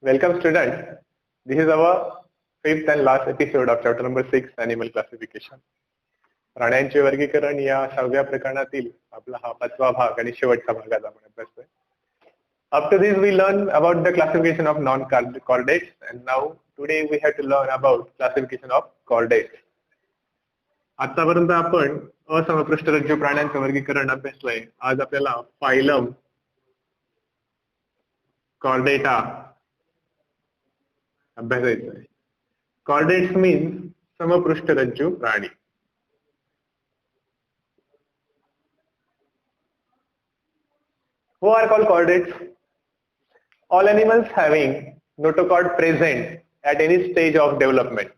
Welcome students. This is our fifth and last episode of chapter number 6 animal classification. प्राण्यांचे वर्गीकरण या 6व्या प्रकरणातील आपला हा 5वा भाग आणि शेवटचा भाग आज आपण अभ्यासतोय. Up to this we learn about the classification of non-chordates and now today we have to learn about classification of chordates. आतापर्यंत आपण असमपृष्ठरज्जू प्राण्यांचे वर्गीकरण अभ्यासलंय. आज आपल्याला फायलम chordata अभ्यासायचं आहे. Chordates means समपृष्ठरज्जू प्राणी. Who are called chordates? All animals having notochord present at any stage of development.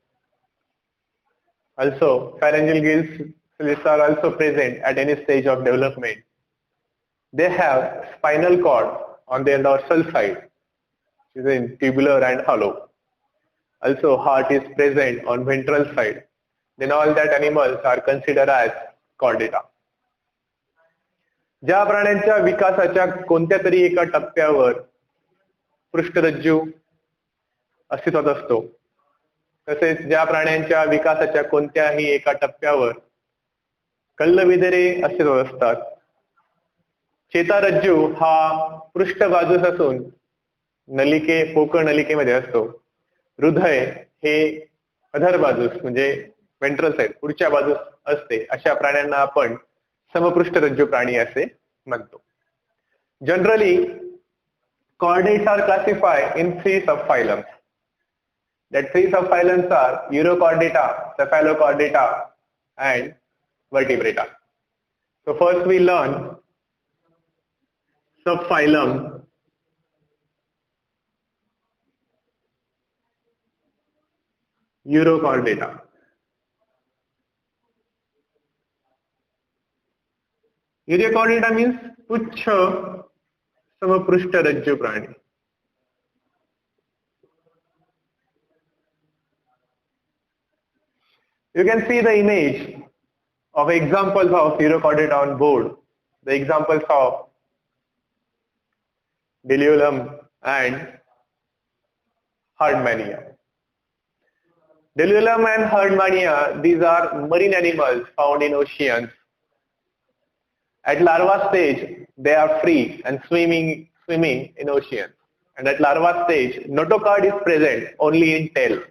Also, pharyngeal gills are also present at any stage of development. They have spinal cord on their dorsal side, which is in tubular and hollow. Also, heart is present on ventral side. Then all that animals are considered as chordata. ज्या प्राण्यांच्या विकासाच्या कोणत्या तरी एका टप्प्यावर पृष्ठरज्जू अस्तित्वात असतो, तसेच ज्या प्राण्यांच्या विकासाच्या कोणत्याही एका टप्प्यावर कल्लविधरे अस्तित्वात असतात. चेतारज्जू हा पृष्ठबाजूस असून पोकळ नलिकेमध्ये असतो. हृदय हे अधर बाजूस म्हणजे वेंट्रल साइड पुढच्या बाजूस असते. अशा प्राण्यांना आपण समपृष्ठरज्जू प्राणी असे म्हणतो. Generally chordates are classified in 3 subphylums. That 3 subphylums are Urochordata, Cephalochordata and Vertebrata. So first we learn subphylum Urochordata. Urochordata means पुच्छ समपृष्ठरज्जू प्राणी. You can see the image of examples of Urochordata on board. The examples of Deliolum and Herdmania. Deliolum and Herdmania, these are marine animals found in oceans. At larva stage, they are free and swimming in ocean. And at larva stage, notochord is present only in tail,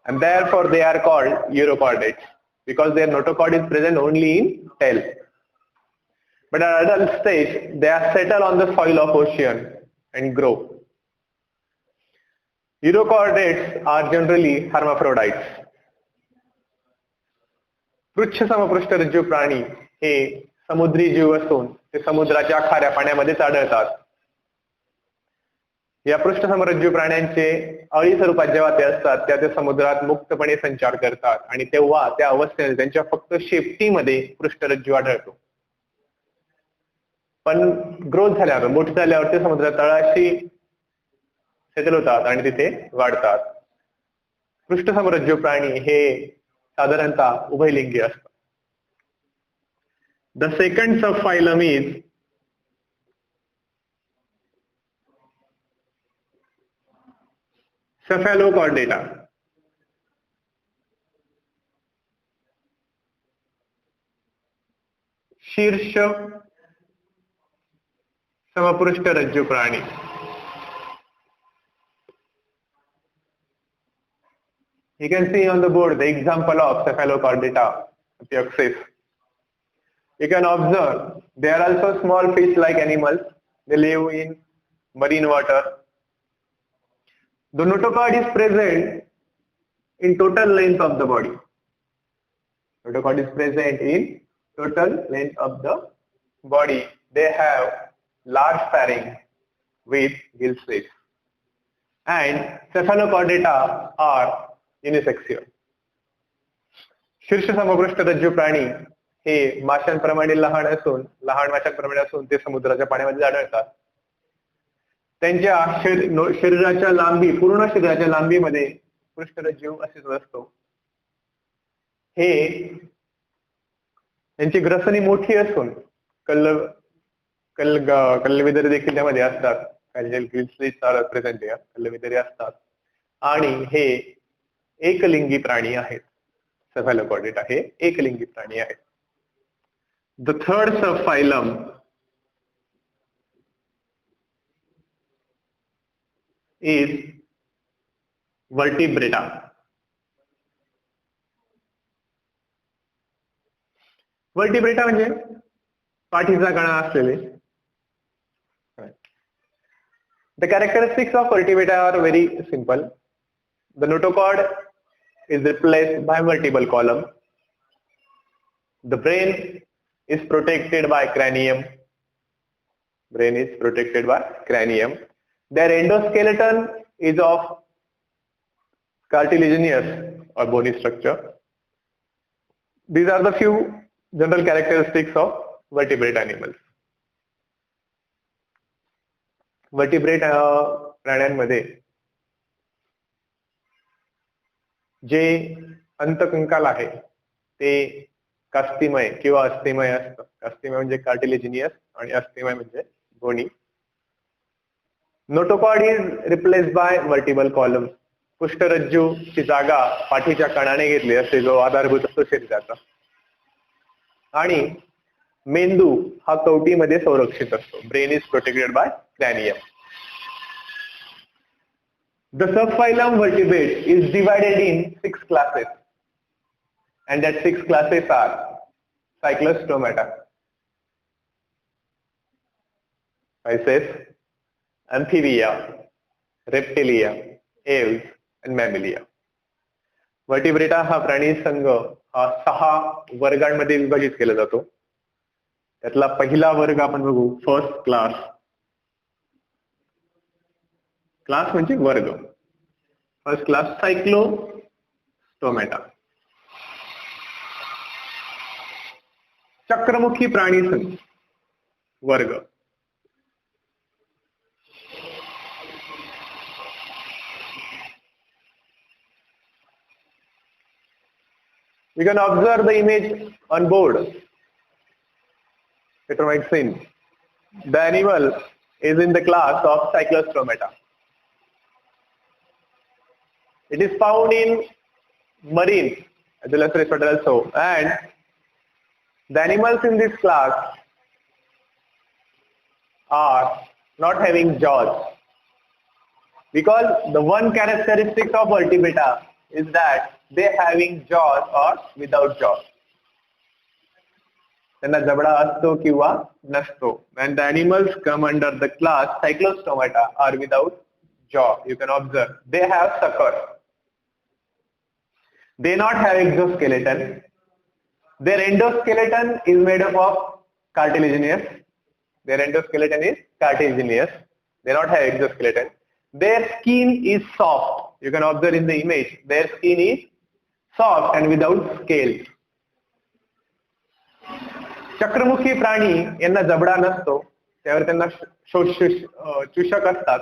and therefore they are called Urochordates because their notochord is present only in tail. But at adult stage, they are settled on the soil of ocean and grow. Urochordates are generally hermaphrodites. पृच्छ समपृष्ठरज्जू प्राणी हे समुद्री जीव असून ते समुद्राच्या खाऱ्या पाण्यामध्येच आढळतात. या पृष्ठसमरज्जू प्राण्यांचे अळी स्वरूपात जेव्हा ते असतात त्या ते समुद्रात मुक्तपणे संचार करतात आणि तेव्हा त्या अवस्थेत त्यांच्या फक्त शेपटीमध्ये पृष्ठरज्जू आढळतो. पण ग्रोथ झाल्यावर मोठे झाल्यावर ते समुद्रात तळाशी सेटल होतात आणि तिथे वाढतात. पृष्ठसमरज्जू प्राणी हे साधारणतः उभयलिंगी असतात. The second subphylum is Cephalochordata. शीर्ष समपृष्ठरज्जू प्राणी. You can see on the board the example of Cephalochordata Apiaxis. You can observe they are also small fish-like animals. They live in marine water. The notochord is present in total length of the body. Notochord is present in total length of the body. They have large pharynx with gill slits. And Cephalochordata are unisexual. शीर्ष समपृष्ठरज्जू प्राणी हे माशांप्रमाणे लहान माशांप्रमाणे असून ते समुद्राच्या पाण्यामध्ये आढळतात. त्यांच्या शरीराच्या लांबी पूर्ण शरीराच्या लांबीमध्ये पृष्ठरज्जू अस्तित्वात असतो. हे त्यांची ग्रसनी मोठी असून कल्लविधरे देखील त्यामध्ये असतात pharyngeal gill slits are present here, कल्लवितरी असतात आणि हे एकलिंगी प्राणी आहेत. cephalochordata हे एकलिंगी प्राणी आहेत. The third subphylum is vertebrata. Vertebrata म्हणजे पाठीचा कणा असलेले. The characteristics of vertebrata are very simple. The notochord is replaced by vertebral column. The brain is protected by cranium. Brain is protected by cranium. Their endoskeleton is of cartilaginous or bony structure. These are the few general characteristics of vertebrate animals. Vertebrate प्राण्यांमध्ये जे अंतकंकाल आहे ते कास्तिमय किंवा अस्थिमय असतं. कास्तिमय म्हणजे cartilaginous आणि अस्थिमय म्हणजे bony. Notochord is replaced by vertebral column. पुष्ठरज्जूची जागा पाठीच्या कणाने घेतली असते जो आधारभूत असतो शरीराचा. आणि मेंदू हा कवटीमध्ये संरक्षित असतो. Brain is protected by cranium. The subphylum vertebrate is divided in 6 classes, and that 6 classes are Cyclostomata, Pisces, Amphibia, Reptilia, Aves, and Mammalia. Vertebrata हा प्राणी संघ हा 6 वर्गांमध्ये विभाजित केला जातो. त्यातला पहिला वर्ग आपण बघू, फर्स्ट क्लास. क्लास म्हणजे वर्ग. First class सायक्लोस्टोमॅटा. चक्रमुखी प्राणी संघ वर्ग. We can observe the image on board. Petromyxin. The animal is in the class of Cyclostomata. It is found in marine as well as freshwater also, and the animals in this class are not having jaws, because the one characteristic of vertebrata is that they having jaws or without jaws. त्यांना जबडा असतो किंवा नसतो. And the animals come under the class Cyclostomata are without jaw. You can observe they have sucker. They not have exoskeleton. Their endoskeleton is made up of cartilaginous. Their endoskeleton is cartilaginous. They not have exoskeleton. Their skin is soft. You can observe in the image. Their skin is soft and without scales. चक्रमुखी प्राणी यांना जबडा नसतो, त्यावर त्यांना चूषक असतात.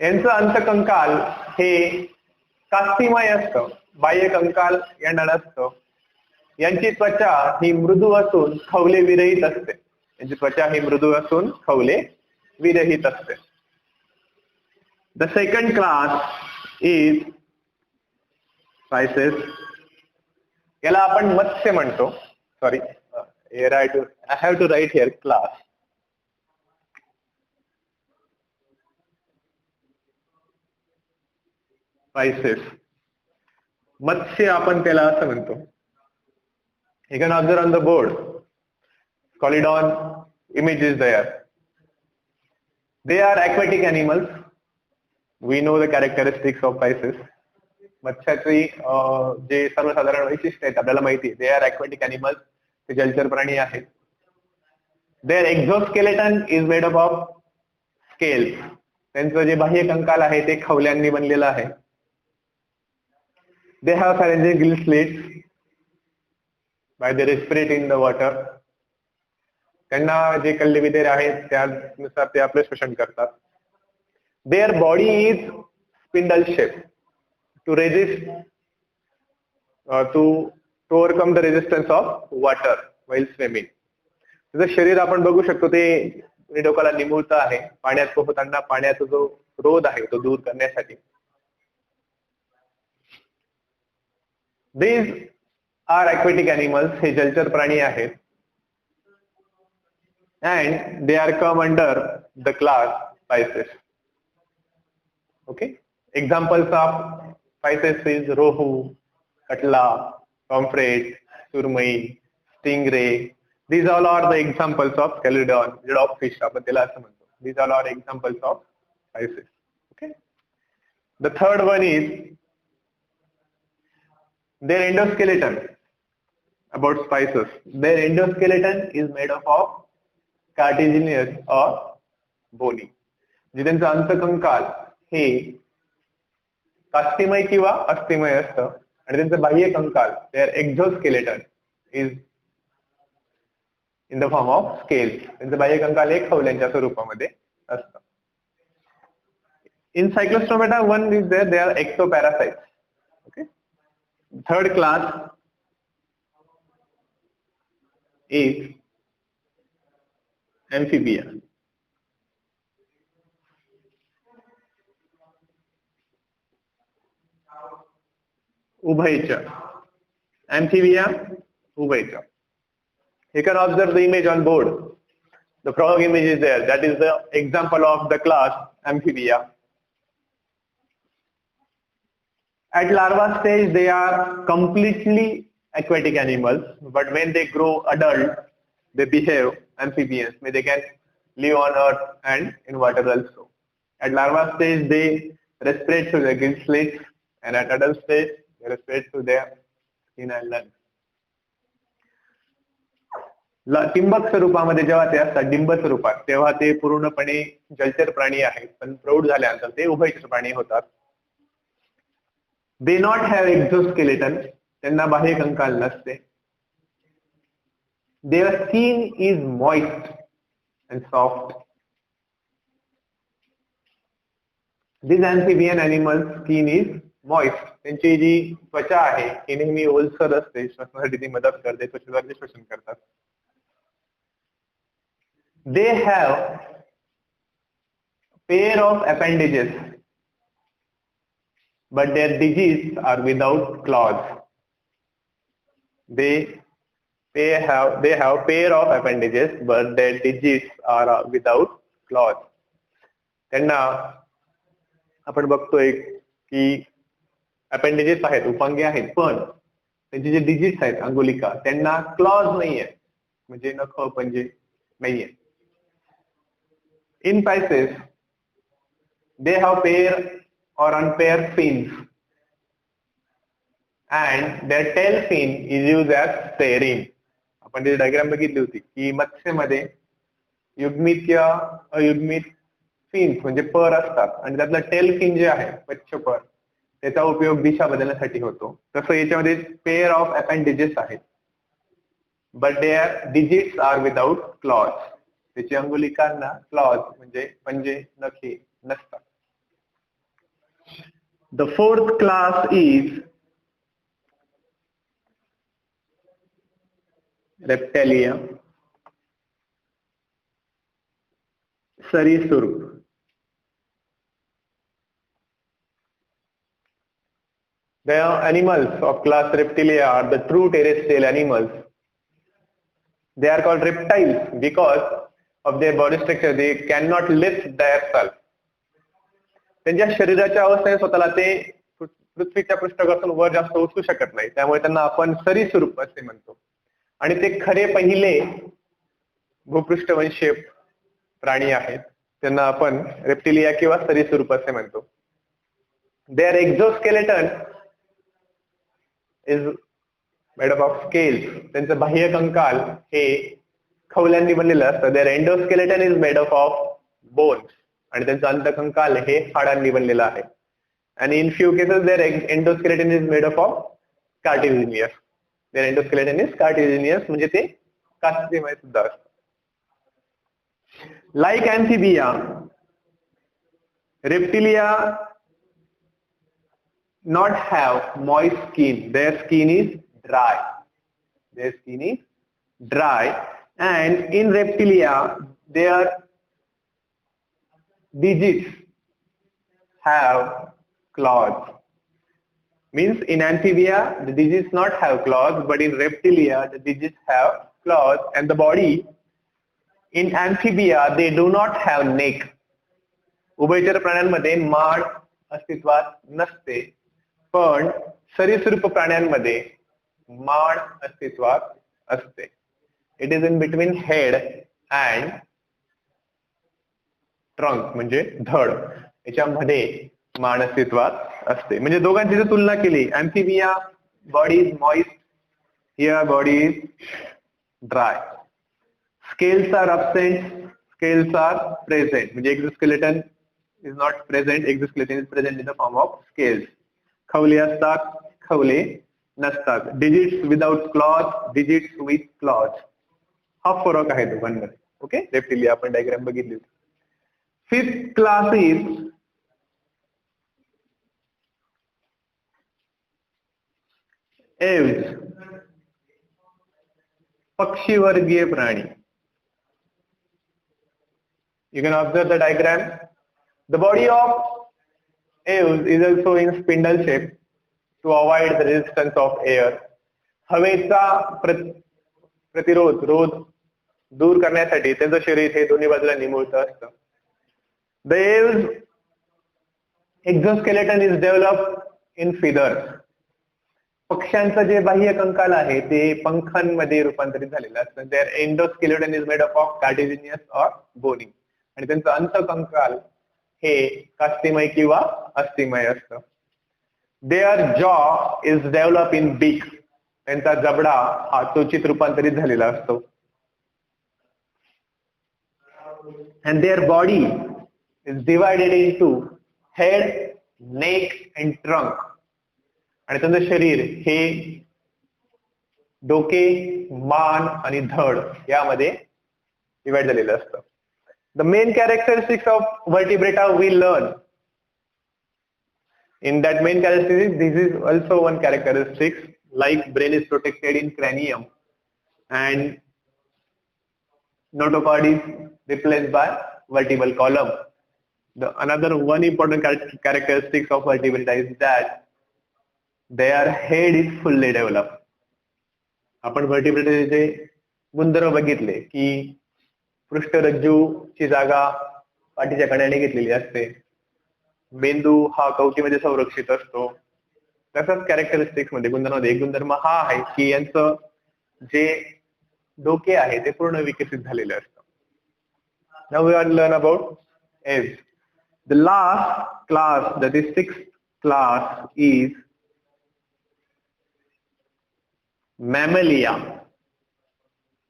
यांचं अंतकंकाल हे कास्तिमय असतं, बाह्य कंकाल यांना नसतं. यांची त्वचा ही मृदू असून खवले विरहित असते. यांची त्वचा ही मृदू असून खवले विरहित असते. The second class is Pisces. याला आपण मत्स्य म्हणतो. Sorry, I have to write here class. Pisces. मत्स्य आपण त्याला असं म्हणतो. You can observe on the board. Scalidon image is there. They are aquatic animals. We know the characteristics of Pisces. मत्स्याची जे सर्वसाधारण वैशिष्ट्य आहेत आपल्याला माहिती आहे. They are aquatic animals. ते जलचर प्राणी आहेत. Their exoskeleton is made up of scales. त्यांचं जे बाह्य कंकाल आहे ते खवल्यांनी बनलेलं आहे. They have pharyngeal gill slits. By they respirate in the water. त्यांना जे कल्लवितेर आहेत त्यानुसार ते आपले श्वसन करतात. Their body is spindle shaped to resist to overcome the resistance of water while swimming. त्याचं शरीर आपण बघू शकतो ते दोन्ही डोकाला निमुळता आहे पाण्यात पोहताना पाण्याचा जो रोध आहे तो दूर करण्यासाठी. These are aquatic animals. हे जलचर प्राणी आहेत. And they are come under the class Pisces. Okay. Examples of Pisces is rohu, katla, pomfret, surmai, stingray. These all are the examples of Calidon, dogfish. आपण त्याला असं म्हणतो. These all are examples of Pisces. Okay. The third one is their endoskeleton. About Pisces, their endoskeleton is made up of cartilaginous or bony. जे त्यांचं अंतकंकाल हे कास्टिमय किंवा अस्थिमय असतं आणि त्यांचं बाह्य कंकाल their exoskeleton is in the form of scales. त्यांचं बाह्य कंकाल हे खवल्यांच्या स्वरूपामध्ये असतं. In Cyclostomata, one is there, they are ectoparasites. Okay. Third class is amphibia. Ubhaychar. Amphibia, Ubhaychar. You can observe the image on board. The frog image is there. That is the example of the class amphibia. At larva stage, they are completely aquatic animals, but when they grow adult, they behave amphibians. They can live on earth and in water also. At larva stage, they respirate through their gill slits, and at adult stage, they respirate through their skin and lungs. टिंबक स्वरूपामध्ये जेव्हा ते असतात डिंब स्वरूपात तेव्हा ते पूर्णपणे जलचर प्राणी आहेत, पण प्रौढ झाल्यानंतर ते उभयचर प्राणी होतात. They not have exoskeleton. त्यांना बाह्य कंकाल नसते. Their skin is moist and soft. These amphibian animals skin is moist. त्यांची जी त्वचा आहे ती नेहमी ओलसर असते, श्वसनासाठी ती मदत करते, त्वचेद्वारे श्वसन करतात. They have pair of appendages, but their digits are without claws. They have pair of appendages, but their digits are without claws. त्यांना आपण बघतोय की appendages आहेत, उपांगे आहेत, पण त्यांचे जे डिजिट्स आहेत अंगुलिका त्यांना क्लॉज नाहीये, म्हणजे नख पंजे नाहीये. In Pisces, they have pair or unpaired fins, and their tail fin is used as steering. आपण जी डायग्राम बघितली होती की मत्स्यमध्ये युग्मित किंवा अयुग्मित फिन्स म्हणजे पर असतात आणि त्यातलं टेल फिन जे आहे पश्चपर त्याचा उपयोग दिशा बदलण्यासाठी होतो. तसं याच्यामध्ये पेअर ऑफ अपेंडेजेस आहेत, but their digits are without claws. त्याची अंगुलिकांना क्लॉज म्हणजे पंजे नखे नसतात. The fourth class is reptilia, सरीसृप. The animals of class Reptilia are the true terrestrial animals. They are called reptiles because of their body structure. They cannot lift themselves. त्यांच्या शरीराच्या अवस्थेने स्वतःला ते पृथ्वीच्या पृष्ठापासून वर जास्त उचलू शकत नाही, त्यामुळे त्यांना आपण सरीसृप असे म्हणतो. आणि ते खरे पहिले भूपृष्ठवंशीय प्राणी आहेत, त्यांना आपण रेप्टिलिया किंवा सरीसृप असे म्हणतो. Their exoskeleton is made up of scales. त्यांचं बाह्य कंकाल हे खवल्यांनी बनलेलं असतं. Their endoskeleton is made up of bones. आणि त्यांचं अंतकंकाल हे हाडांनी बनलेलं आहे. And in few cases their endoskeleton is made up of cartilaginous. Their endoskeleton is cartilaginous म्हणजे ते कास्टिमय सुद्धा असतं. Like amphibia, Reptilia not have moist skin. Their skin is dry. Their skin is dry, and in Reptilia their digits have claws. Means in amphibia, the digits not have claws, but in reptilia, the digits have claws, and the body in amphibia, they do not have neck. उभयचर प्राण्यांमध्ये मान अस्तित्वात नसते, पण सरीसृप प्राण्यांमध्ये मान अस्तित्वात असते. It is in between head and trunk म्हणजे धड, याच्यामध्ये मान अस्तित्वात असते. म्हणजे दोघांची जर तुलना केली, amphibia body is moist, here body is dry. Scales are absent, scales are present. म्हणजे exoskeleton is not present, exoskeleton is present in the form of scales. खवले असतात, खवले नसतात. Digits without claw, digits with claw. हा फरक आहे दोघांमध्ये. Okay, reptilia आपण डायग्राम बघितली. फिफ्थ क्लास इज एव्ज, पक्षीवर्गीय प्राणी. You can observe the diagram. The body of aves is also in spindle shape to avoid the resistance of air. हवेचा प्रतिरोध दूर करण्यासाठी त्यांचं शरीर हे दोन्ही बाजूला निमुळतं असतं. The aves exoskeleton is developed in feathers. पक्ष्यांचं जे बाह्य कंकाल आहे ते पंखांमध्ये रूपांतरित झालेलं असतं. Their endoskeleton is made up of cartilaginous or bony. आणि त्यांचं अंतकंकाल हे कास्टिमय किंवा अस्थिमय असतं. Their jaw is developed in beak. त्यांचा जबडा हा त्वचित रूपांतरित झालेला असतो. And their body is divided into head, neck and trunk. आणि त्यांचं शरीर हे डोके, मान आणि धड यामध्ये डिवाइड झालेलं असतं. The main characteristics of vertebrata we learn. In that main characteristic, this is also one characteristic, like brain is protected in cranium and notochord is replaced by vertebral column. Another one important characteristics of vertebrata is that their head is fully developed. आपण vertebrataचे गुणधर्म बघितले की पृष्ठरज्जूची जागा पाठीच्या कण्याने घेतलेली असते. मेंदू हा कवटीमध्ये संरक्षित असतो. तसंच कॅरेक्टरिस्टिक्स मध्ये गुणधर्मामध्ये एक गुणधर्म हा आहे की यांचं जे डोके आहे ते पूर्ण विकसित झालेले असतं. Now we will learn about aves. The last class, that is sixth class, is Mammalia.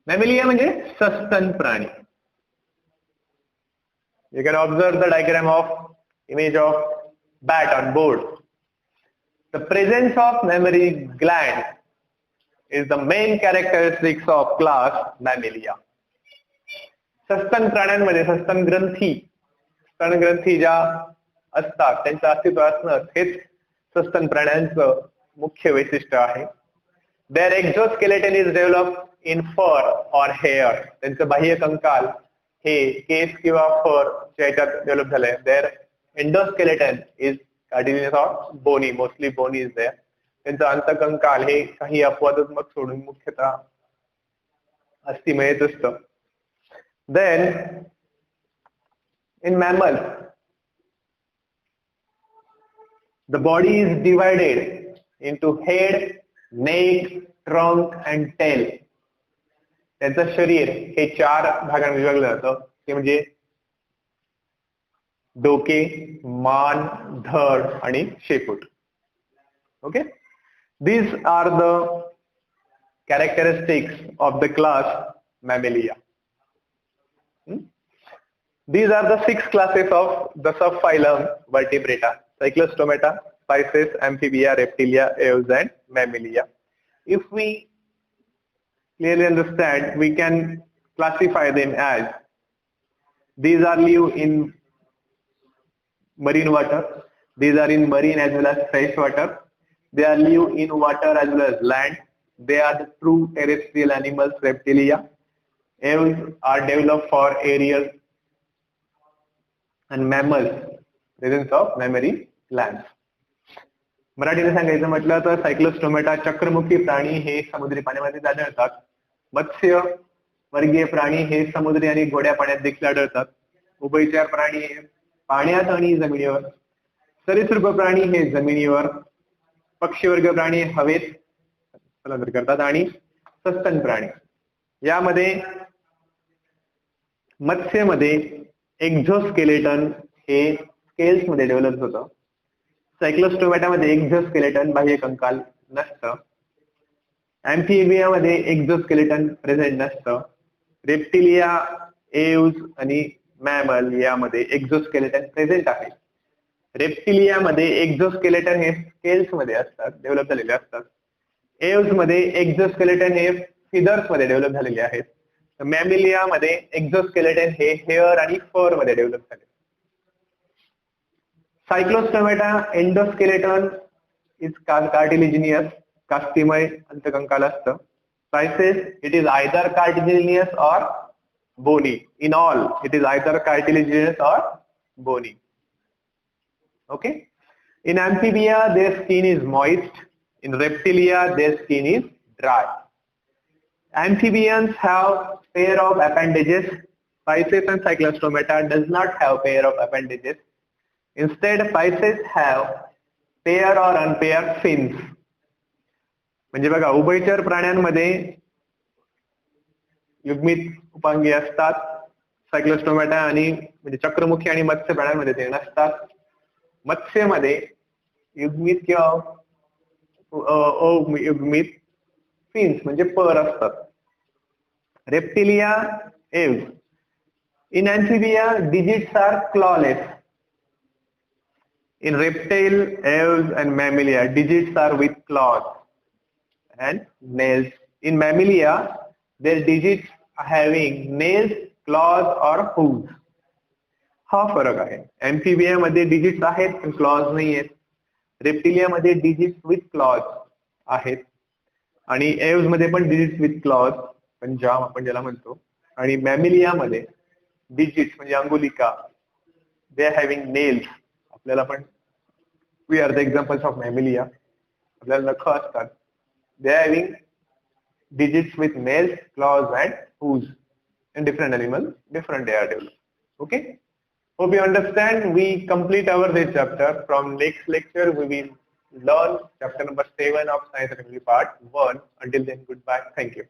Mammalia म्हणजे सस्तन प्राणी. You can observe the diagram of image of bat on board. The presence of mammary gland is the main characteristics of class Mammalia. सस्तन प्राण्यांमध्ये सस्तन ग्रंथी ज्या असतात त्यांचं अस्तित्व असणं हेच सस्तन प्राण्यांचं मुख्य वैशिष्ट्य आहे. Their exoskeleton is developed in fur or hair. त्यांचं बाह्य कंकाल हे केस किंवा फर च्या याच्यात डेव्हलप झालंय. Their endoskeleton is cartilaginous or bony, mostly bony is there. त्यांचं अंतकंकाल हे काही अपवादात्मक सोडून मुख्यतः अस्थिमयच असतं. Then in mammals the body is divided into head, neck, trunk and tail. त्यांचं शरीर हे 4 भागांमध्ये विभागलं जातं. ते म्हणजे डोके, मान, धड आणि शेपूट. Okay, these are the characteristics of the class Mammalia. These are the 6 classes of the subphylum Vertebrata: Cyclostomata, Pisces, Amphibia, Reptilia, Aves and Mammalia. If we clearly understand, we can classify them as these are live in marine water, these are in marine as well as fresh water, they are live in water as well as land, they are the true terrestrial animals, reptilia. Aves are developed for aerial and mammals, presence of mammary glands. मराठीने सांगायचं म्हटलं तर सायक्लोस्टोमेटा चक्रमुखी प्राणी हे समुद्री पाण्यामध्ये आढळतात. मत्स्य वर्गीय प्राणी हे समुद्री आणि गोड्या पाण्यात देखील आढळतात. उभयचर प्राणी हे पाण्यात आणि जमिनीवर. सरीसृप प्राणी हे जमिनीवर. पक्षीवर्ग प्राणी हवेत स्थलांतर करतात आणि सस्तन प्राणी यामध्ये मत्स्यमध्ये एक्झोस्केलेटन हे स्केल्स मध्ये डेव्हलप होतं. सायक्लोस्टोमॅटामध्ये एक्झोस्केलेटन बाह्य कंकाल नसतं. अँफिबियामध्ये एक्झोस्केलेटन प्रेझेंट नसतं. रेप्टिलिया, एव्स आणि मॅमल यामध्ये एक्झोस्केलेटन प्रेझेंट आहे. रेप्टिलियामध्ये एक्झोस्केलेटन हे स्केल्स मध्ये असतात, डेव्हलप झालेले असतात. एव्स मध्ये एक्झोस्केलेटन हे फिदर्स मध्ये डेव्हलप झालेले आहेत. मॅमिलियामध्ये एक्झोस्केलेटन हे हेअर आणि फर मध्ये डेव्हलप झाले. सायक्लोस्टोमेटा एंडोस्केलेटन इज कार्टिलेजिनियस, कास्टिमय अंतकंकाल असतं. Pisces it is either cartilaginous or bony. In all it is either cartilaginous or bony. Okay. In amphibia, their skin is moist. In reptilia, their skin is dry. Amphibians have pair of appendages. Pisces and Cyclostomata does not have pair of appendages. Instead, Pisces have pair or unpaired fins. म्हणजे बघा उभयचर प्राण्यांमध्ये युग्मित उपांगी असतात. सायक्लोस्टोमॅटा आणि म्हणजे चक्रमुखी आणि मत्स्य प्राण्यांमध्ये ते नसतात. मत्स्यमध्ये युग्मित किंवा अयुग्मित फिन्स म्हणजे पर असतात. Reptilia, aves. In amphibia digits are clawless. In reptile, aves and mammalia digits are with claws and nails. In mammalia their digits are having nails, claws or hooves. हा फरक आहे. अँफिबिया मध्ये डिजिट्स आहेत पण क्लॉज नाही आहेत. रेप्टिलिया मध्ये digits with clause आहेत आणि एव्स मध्ये पण डिजिट्स विथ क्लॉज पंजाम आपण ज्याला म्हणतो. आणि मॅमिलिया मध्ये डिजिट्स म्हणजे अंगुलिका दे आर हॅव्हिंग नेल्स. आपल्याला पण we are the examples of mammalia. आपल्याला नख असतात. They are having digits with nails, claws and hooves. In different animal different they are develop. Okay. Hope you understand. We complete our this chapter. From next lecture, we will learn chapter number 7 of Science and Technology part 1. Until then, goodbye. Thank you.